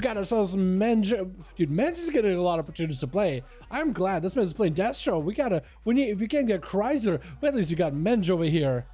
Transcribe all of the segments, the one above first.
got ourselves Mage. Dude, Mage is getting a lot of opportunities to play. I'm glad this man's playing Destro. If you can't get Chrysler, well, at least you got Menge over here.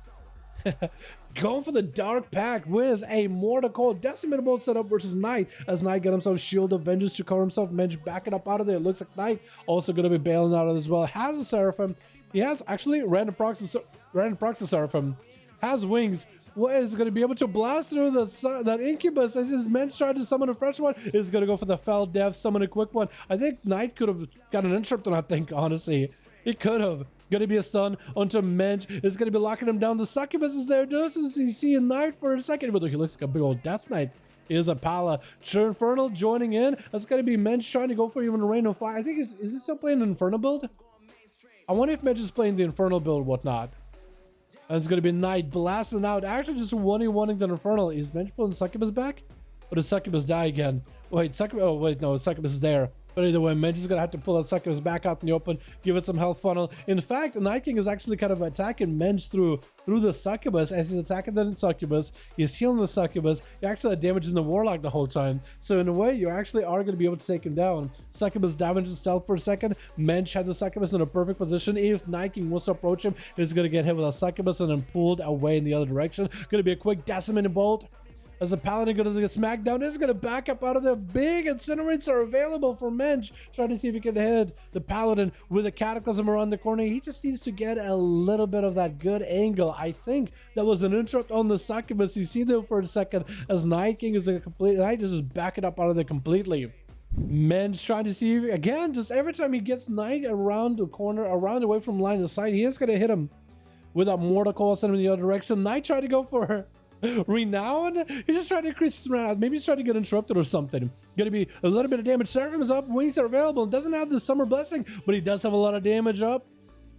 Going for the Dark Pact with a Mortal Coil Decimated Bolt setup versus Knight, as Knight got himself Shield of Vengeance to cover himself. Menge backing up out of there. It looks like Knight also going to be bailing out of it as well. Has a Seraphim. He has actually random proxy Seraphim. Has wings. What is going to be able to blast through that Incubus as his Menge trying to summon a fresh one? Is going to go for the Fell Death, summon a quick one. I think Knight could have got an interrupt on, I think, honestly. He could have. Going to be a stun onto Menge. It's going to be locking him down. The Succubus is there just as you see a Knight for a second. But he looks like a big old Death Knight. Is a Pala. True Infernal joining in. That's going to be Menge trying to go for even a Rain of Fire. I think, is he still playing an Infernal build? I wonder if Menge is playing the Infernal build or whatnot. And it's going to be Knight blasting out. Actually, just 1v1ing the Infernal. Is Menge pulling Succubus back? Or does Succubus die again? Wait, Succubus is there. But either way, Menge is going to have to pull that Succubus back out in the open, give it some health funnel. In fact, Night King is actually kind of attacking Menge through the Succubus. As he's attacking the Succubus, he's healing the Succubus. You're actually damaging the Warlock the whole time. So in a way, you actually are going to be able to take him down. Succubus diving into stealth for a second. Menge had the Succubus in a perfect position. If Night King wants to approach him, he's going to get hit with a Succubus and then pulled away in the other direction. Going to be a quick Decimated Bolt. As the Paladin goes to get smacked down, is going to back up out of there. Big Incinerates are available for Menge. Trying to see if he can hit the Paladin with a Cataclysm around the corner. He just needs to get a little bit of that good angle. I think that was an interrupt on the Succubus. You see there for a second as Night King is a complete... Knight is just backing up out of there completely. Menge trying to see, again, just every time he gets Knight around the corner, around away from line of sight, he is going to hit him with a Mortal Coil, send him in the other direction. Knight tried to go for her. Renown? He's just trying to increase his round. Maybe he's trying to get interrupted or something. Gonna be a little bit of damage. Seraphim is up. Wings are available. Doesn't have the Summer Blessing, but he does have a lot of damage up.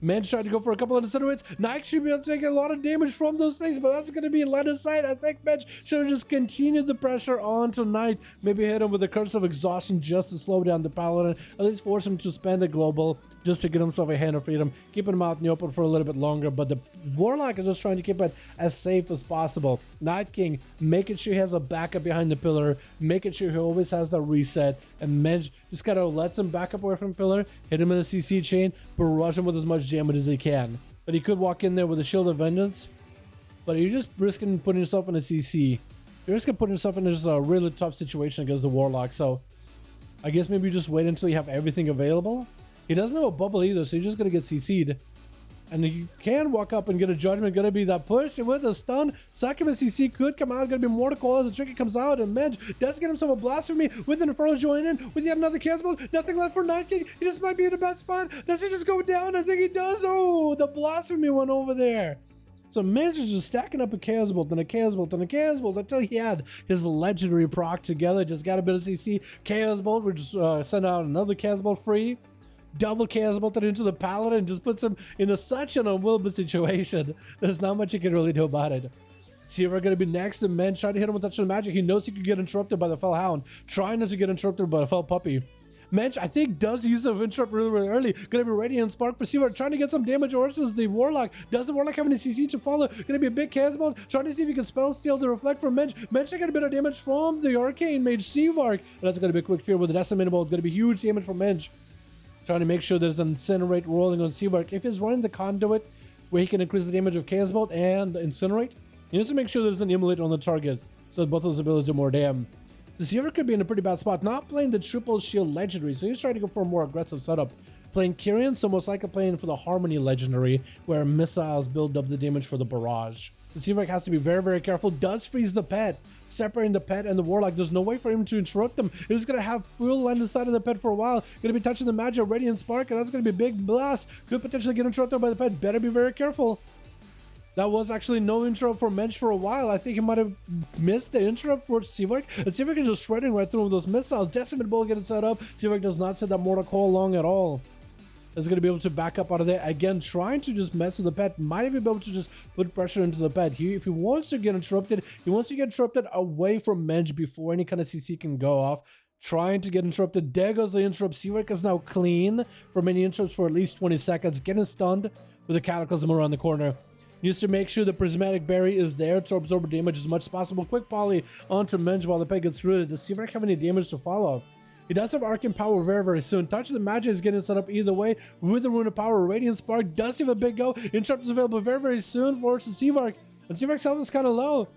Menge tried to go for a couple of Incinerates. Knight should be able to take a lot of damage from those things, but that's going to be line of sight. I think Menge should have just continued the pressure onto Knight. Maybe hit him with a Curse of Exhaustion just to slow down the Paladin. At least force him to spend a global just to get himself a Hand of Freedom. Keeping him out in the open for a little bit longer, but the Warlock is just trying to keep it as safe as possible. Night King making sure he has a backup behind the pillar, making sure he always has the reset, and Menge just kind of lets him back up away from pillar, hit him in the CC chain, barrage him with as much damage as he can. But he could walk in there with a Shield of Vengeance, but you're just risking putting yourself in a CC. You're risking putting yourself in just a really tough situation against the Warlock, so I guess maybe you just wait until you have everything available. He doesn't have a bubble either, so he's just gonna get CC'd. And you can walk up and get a Judgment. Gonna be that push with a stun. Succubus CC could come out. Gonna be Mortal Coil as the Tricky comes out. And Menge does get himself a Blasphemy with an Infernal join in. With yet another Chaos. Nothing left for Night King. He just might be in a bad spot. Does he just go down? I think he does. Oh, the Blasphemy went over there. So Menge is just stacking up a Chaos Bolt and a Chaos Bolt and a Chaos Bolt until he had his legendary proc together. Just got a bit of CC. Chaos Bolt. We just send out another Chaos Bolt free. Double Chaos Bolted into the Paladin and just puts him in such an unwinnable situation. There's not much you can really do about it. Sierra going to be next, and Menge trying to hit him with Touch of Magic. He knows he could get interrupted by the Fell Hound. Trying not to get interrupted by the Fell Puppy. Menge, I think, does use of interrupt really, really early. Going to be Radiant Spark for Sierra, trying to get some damage versus the Warlock. Does the Warlock have any CC to follow? Going to be a big Chaos Bolt, trying to see if he can spell steal the Reflect from Menge. Menge taking a bit of damage from the Arcane Mage Seavark. That's going to be a quick fear with the Decimated Bolt. Going to be huge damage from Menge. Trying to make sure there's an Incinerate rolling on Seavark. If he's running the Conduit where he can increase the damage of Chaos Bolt and Incinerate, he needs to make sure there's an Immolate on the target so that both of those abilities do more damage. The Seavark could be in a pretty bad spot, not playing the triple shield legendary, so he's trying to go for a more aggressive setup. Playing Kyrian, so most likely playing for the Harmony legendary, where missiles build up the damage for the barrage. The Seavark has to be very, very careful. Does freeze the pet, separating the pet and the Warlock. There's no way for him to interrupt them. He's going to have full line of sight of the pet for a while. Going to be touching the magic Radiant Spark, and that's going to be a big blast. Could potentially get interrupted by the pet. Better be very careful. That was actually no interrupt for Menge for a while. I think he might have missed the interrupt for Seavark. And Seavark is just shredding right through with those missiles. Decimated Bolt getting set up. Seavark does not set that Mortal Coil long at all. Is going to be able to back up out of there. Again, trying to just mess with the pet. Might even be able to just put pressure into the pet. If he wants to get interrupted, he wants to get interrupted away from Menge before any kind of CC can go off. Trying to get interrupted. There goes the interrupt. Seavark is now clean from any interrupts for at least 20 seconds. Getting stunned with a Cataclysm around the corner. Needs to make sure the prismatic berry is there to absorb damage as much as possible. Quick poly onto Menge while the pet gets rooted. Does Seavark have any damage to follow? He does have Arcane Power very, very soon. Touch of the Magic is getting set up either way with the Rune of Power. Radiant Spark does have a big go. Interrupt is available very, very soon for Seavark. And Seavark's health is kind of low.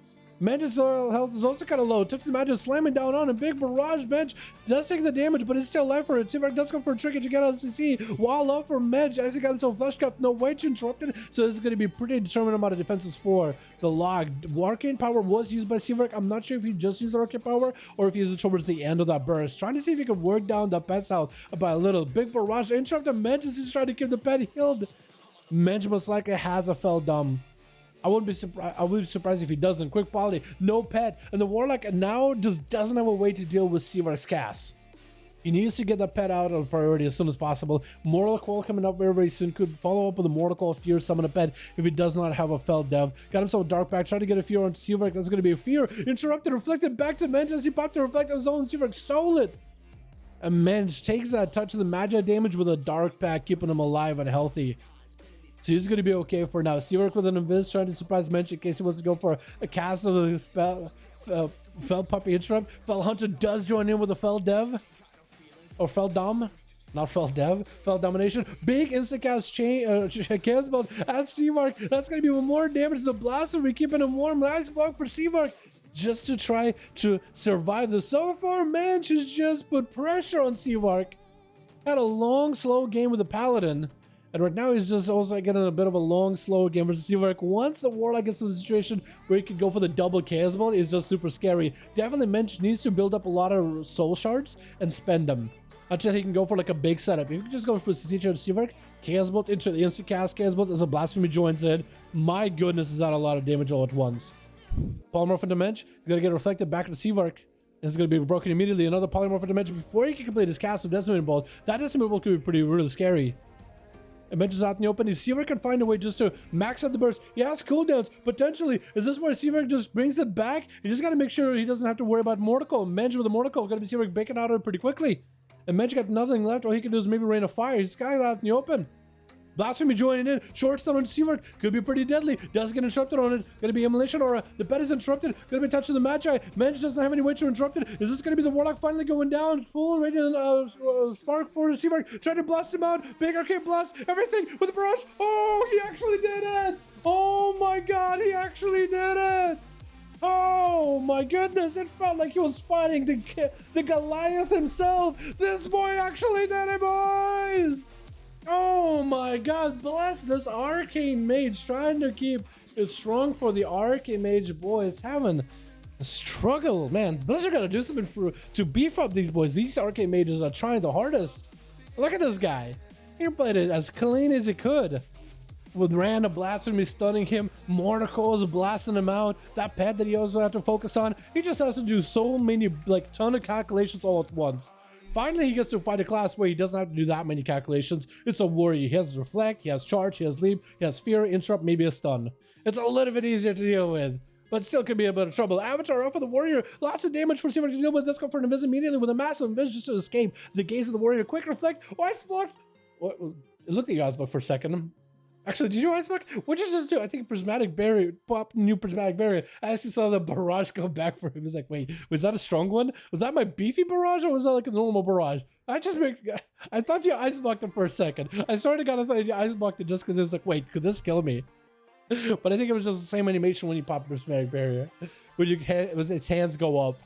Menge's health is also kind of low. Touch of the Magic slamming down on a big barrage. Menge does take the damage, but he's still alive for it. Seavark does go for a trick to get out of CC. While low for Menge, as he got himself flesh cup, no way to interrupt it. So this is going to be pretty determined amount of defenses for the log. Arcane Power was used by Seavark. I'm not sure if he just used Arcane Power or if he used it towards the end of that burst. Trying to see if he can work down the pet's health by a little. Big barrage interrupted Menge as he's trying to keep the pet healed. Menge most likely has a fell dumb. I wouldn't be surprised if he doesn't. Quick poly, no pet, and the Warlock now just doesn't have a way to deal with Seavark's cast. He needs to get the pet out of priority as soon as possible. Mortal Coil coming up very, very soon. Could follow up with a Mortal Coil Fear, summon a pet if he does not have a Fell Dev. Got himself a Dark Pack, trying to get a Fear on Seavark. That's going to be a Fear. Interrupted, reflected back to Menge as he popped the Reflect on his own. Seavark stole it. And Menge takes that touch of the Magi damage with a Dark Pack, keeping him alive and healthy. So he's going to be okay for now. Seavark with an Invis trying to surprise Menge in case he wants to go for a cast of the Fell Puppy Interrupt. Fell Hunter does join in with a Fell Dev. Or Fell Dom. Not Fell Dev. Fell Domination. Big instant cast Chaos Bolt at Seavark. That's going to be more damage to the Blaster. We're keeping him warm. Nice block for Seavark. Just to try to survive this. So far, Menge has just put pressure on Seavark. Had a long, slow game with the Paladin. And right now he's just also getting a bit of a long, slow game versus Seavark. Once the Warlock gets to the situation where he can go for the double Chaos Bolt, it's just super scary. Definitely Menge needs to build up a lot of soul shards and spend them. Until he can go for like a big setup. If you can just go for CC charge Seavark, Chaos Bolt into the instant cast Chaos Bolt as a Blasphemy joins in. My goodness, is that a lot of damage all at once. Polymorph into Menge, gonna get reflected back into Seavark. It's going to be broken immediately. Another Polymorph into Menge before he can complete his cast of Decimating Bolt. That Decimating Bolt could be really scary. And Menge is out in the open. If Seavark can find a way just to max out the burst, he has cooldowns. Potentially, is this where Seavark just brings it back? You just got to make sure he doesn't have to worry about Mortal Coil. Menge with a Mortal Coil, going to be Seavark baking out of it pretty quickly. And Menge got nothing left. All he can do is maybe Rain of Fire. He's got it out in the open. Blasphemy joining in. Short stun on Seavark. Could be pretty deadly. Does get interrupted on it. Gonna be Immolation Aura. The pet is interrupted. Gonna be touching the Magi. Menge doesn't have any way to interrupt it. Is this gonna be the Warlock finally going down? Full Radiant Spark for Seavark. Trying to blast him out. Big Arcane Blast. Everything with the barrage. Oh, he actually did it. Oh my god, he actually did it. Oh my goodness, it felt like he was fighting the Goliath himself. This boy actually did it, boys. Oh my god, bless this Arcane Mage, trying to keep it strong for the Arcane Mage boys, having a struggle. Man, Blizzard gotta do something to beef up these boys. These Arcane Mages are trying the hardest. Look at this guy. He played it as clean as he could. With random Blasphemy stunning him, Mortal Coils blasting him out, that pet that he also had to focus on. He just has to do so many, like, ton of calculations all at once. Finally, he gets to fight a class where he doesn't have to do that many calculations. It's a warrior. He has Reflect, he has Charge, he has Leap, he has Fear, Interrupt, maybe a Stun. It's a little bit easier to deal with, but still could be a bit of trouble. Avatar off of the warrior. Lots of damage for Seavark to deal with. Let's go for an Invis immediately with a massive Invis just to escape the gaze of the warrior. Quick Reflect. Oh, Ice Block. What? It looked like Ice Block for a second. Actually, did you Ice Block? What did you just do? I think Prismatic Barrier, pop new Prismatic Barrier. I actually saw the barrage go back for him. He was like, wait, was that a strong one? Was that my beefy barrage or was that like a normal barrage? I thought you Ice Blocked it for a second. I sort of got to you Ice Blocked it just because it was like, wait, could this kill me? But I think it was just the same animation when you pop Prismatic Barrier. When its hands go up.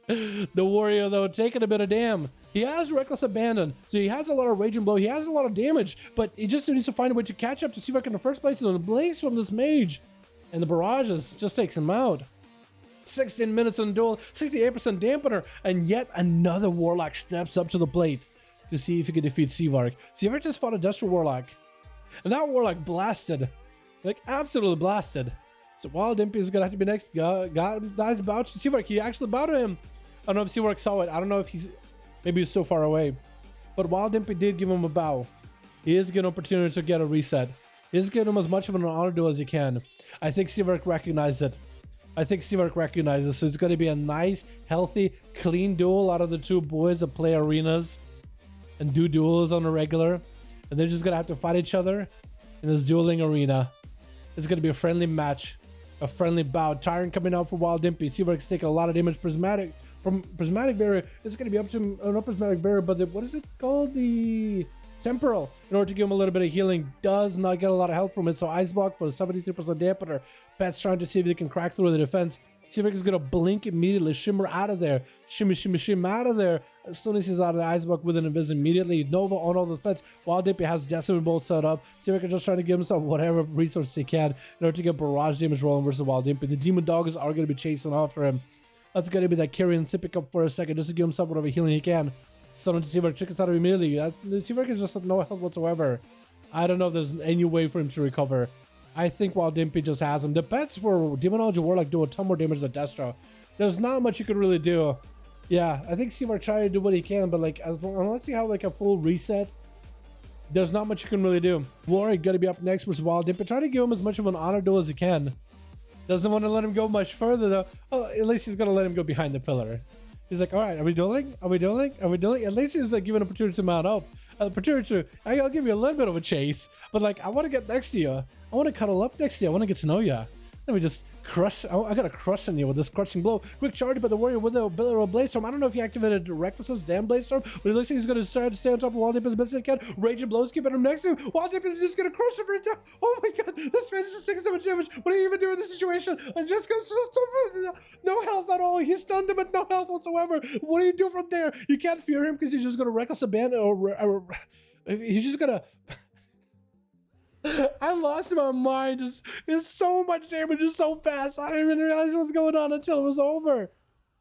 The warrior, though, taking a bit of damn. He has Reckless Abandon, so he has a lot of Raging Blow. He has a lot of damage, but he just needs to find a way to catch up to Seavark in the first place. And the blaze from this mage, and the barrages just takes him out. 16 minutes on the duel, 68% dampener, and yet another Warlock steps up to the plate to see if he can defeat Seavark. Seavark just fought a Destro Warlock, and that Warlock blasted, like absolutely blasted. So Wild Impy is gonna have to be next. Guys, bow to Seavark. He actually bowed to him. I don't know if Seavark saw it. I don't know if maybe he's so far away. But Wild Impy did give him a bow. He is getting an opportunity to get a reset. He is getting him as much of an honor duel as he can. I think Seavark recognized it. So it's going to be a nice, healthy, clean duel out of the two boys that play arenas and do duels on a regular. And they're just going to have to fight each other in this dueling arena. It's going to be a friendly match, a friendly bout. Tyrant coming out for Wild Impy. Seaver's taking a lot of damage. Prismatic Barrier. It's going to be up to not Prismatic Barrier, but what is it called? The Temporal. In order to give him a little bit of healing, does not get a lot of health from it. So Ice Block for the 73% dampener. Pet's trying to see if they can crack through the defense. Seaver is going to blink immediately, shimmer out of there, shimmy, out of there. As soon as he's out of the Ice Block with an Invis immediately, Nova on all those pets. Wild Dippy has Decimate Bolt set up. Seaver is just trying to give himself whatever resources he can in order to get barrage damage rolling versus Wild Dippy. The Demon Doggers are going to be chasing after him. That's going to be that carry and sip up for a second just to give himself whatever healing he can. Starting to Seaver chickens out of immediately. Seaver is just no health whatsoever. I don't know if there's any way for him to recover. I think Wild Impy just has him. The pets for Demonology Warlock do a ton more damage than Destro. There's not much you could really do. Yeah, I think Seaver tried to do what he can, but like unless you have like a full reset, there's not much you can really do. Warwick gonna be up next versus Wild Impy. Try to give him as much of an honor duel as you can. Doesn't want to let him go much further though. Well, at least he's gonna let him go behind the pillar. He's like, all right, are we dueling? Are we dueling? Are we dueling? At least he's like giving an opportunity to mount up. Opportunity, I'll give you a little bit of a chase, but like, I want to get next to you. I want to cuddle up next to you. I want to get to know you. Let me just crush. I got to crush on you with this crushing blow. Quick charge by the warrior with a ability of Blade Storm. I don't know if he activated Reckless's damn Blade Storm, but it looks like he's going to start to stay on top of Wild Dip as best he can. Raging blows keeping him next to him. Wild Dip is just going to crush him right now. Oh my god, this man is just taking so much damage. What do you even do in this situation? And just comes no health at all. He stunned him with no health whatsoever. What do you do from there? You can't fear him because he's just going to Reckless Abandon or he's just going to... I lost my mind. It's so much damage, just so fast. I didn't even realize what's going on until it was over.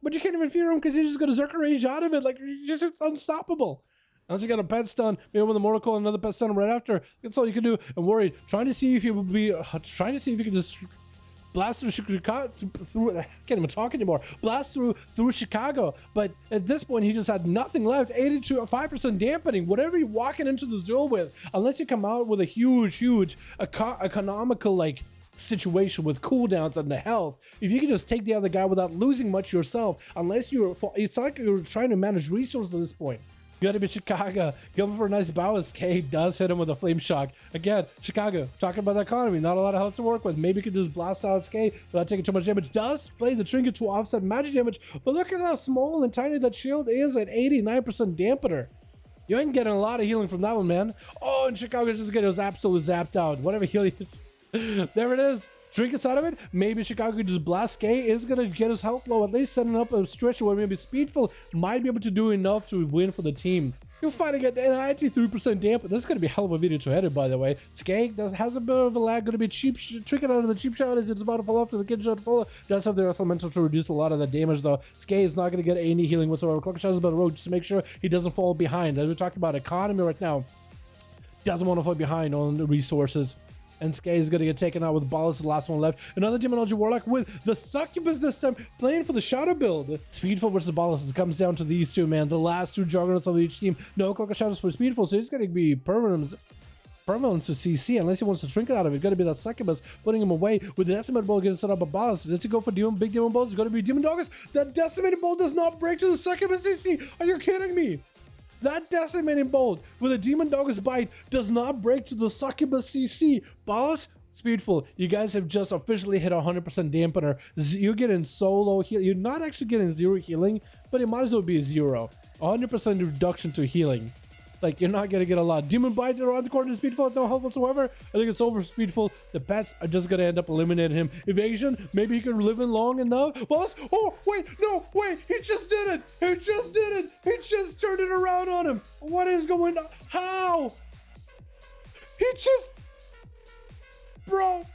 But you can't even fear him because he's just going to Zerker Rage out of it. Like, you're just unstoppable. Unless you got a pet stun, maybe with a Mortal Coil, another pet stun right after. That's all you can do. And worried, trying to see if you would be, trying to see if you can just blast through Chicago, I can't even talk anymore. Blast through Chicago. But at this point, he just had nothing left. 5% dampening. Whatever you're walking into this duel with, unless you come out with a huge economical like situation with cooldowns and the health, if you can just take the other guy without losing much yourself, unless it's like you're trying to manage resources at this point. Gotta be Chicago. Going for a nice bow as K does hit him with a flame shock. Again, Chicago, talking about the economy. Not a lot of health to work with. Maybe you could just blast out K without taking too much damage. Does play the trinket to offset magic damage, but look at how small and tiny that shield is at 89% dampener. You ain't getting a lot of healing from that one, man. Oh, and Chicago just getting his absolute zapped out. Whatever healing is. There it is. Trinkets out of it. Maybe Chicago just blast K is gonna get his health low, at least setting up a stretch where maybe Speedful might be able to do enough to win for the team. You're fighting at 93% dampen. This is gonna be a hell of a video to edit, by the way. Skank has a bit of a lag, gonna be cheap trinket out of the cheap shot as it's about to fall off to the kid shot full. Does have their elemental to reduce a lot of the damage though. Skay is not gonna get any healing whatsoever. Clock shot is about the road just to make sure he doesn't fall behind. As we're talking about economy right now, doesn't want to fall behind on the resources. And Skay is going to get taken out with Ballast, the last one left. Another Demonology Warlock with the Succubus this time, playing for the Shadow build. Speedful versus Ballast. It comes down to these two, man. The last two juggernauts of each team. No Cloak of Shadows for Speedful, so he's going to be permanent to CC unless he wants to Trinket out of it. Going to be that Succubus putting him away with the Decimated Bolt getting set up a Ballast. Does he go for big Demon Bolts? It's going to be Demon Doggers. That Decimated Bolt does not break to the Succubus CC. Are you kidding me? That Decimating Bolt with a Demon Dogger's Bite does not break to the Succubus CC. Ballast, Speedful, you guys have just officially hit 100% dampener. You're getting so low heal. You're not actually getting 0 healing, but it might as well be 0. 100% reduction to healing. Like, you're not going to get a lot. Demon Bite around the corner, Speedful, no help whatsoever. I think it's over for Speedful. The pets are just going to end up eliminating him. Evasion, maybe he can live in long enough. Boss, oh, wait, no, wait, he just did it. He just did it. He just turned it around on him. What is going on? How? He just... Bro,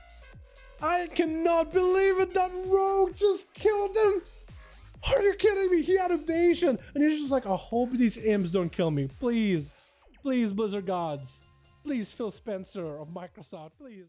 I cannot believe it. That rogue just killed him. Are you kidding me? He had evasion. And he's just like, I hope these imps don't kill me. Please. Please, Blizzard gods. Please, Phil Spencer of Microsoft. Please.